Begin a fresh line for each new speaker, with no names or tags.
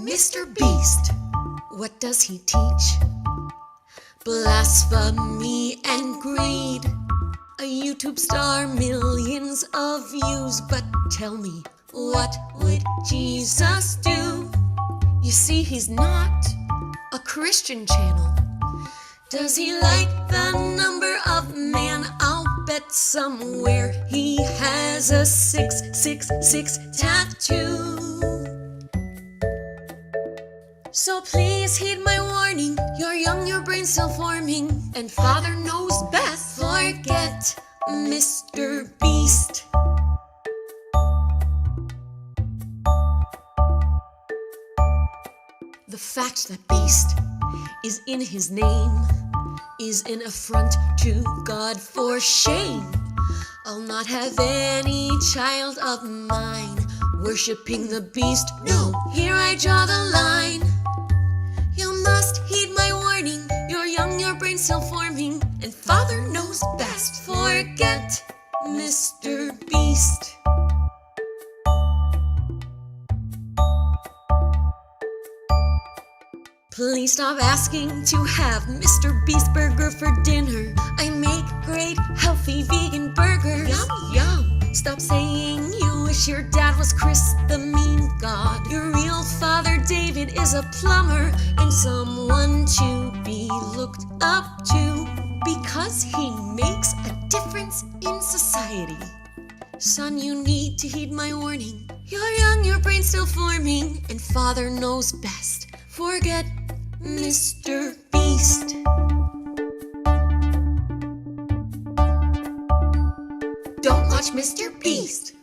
Mr. Beast, what does he teach? Blasphemy and greed. A YouTube star, millions of views. But tell me, what would Jesus do? You see, he's not a Christian channel. Does he like the number of man? I'll bet somewhere he has a 666 tattoo. So please heed my warning. You're young, your brain's still forming, and Father knows best. Forget Mr. Beast. The fact that Beast is in his name is an affront to God. For shame, I'll not have any child of mine worshipping the Beast. No, here I draw the line. You must heed my warning. You're young, your brain's still forming, and Father knows best. Forget Mr. Beast. Please stop asking to have Mr. Beast burger for dinner. I make great healthy vegan burgers. Yum, yum. Stop saying you wish your dad was Chris the mean god. Your real father David is a plumber and someone to be looked up to, because he makes a difference in society. Son, you need to heed my warning. You're young, your brain's still forming, and Father knows best. Forget Mr. Beast. Don't watch Mr. Beast.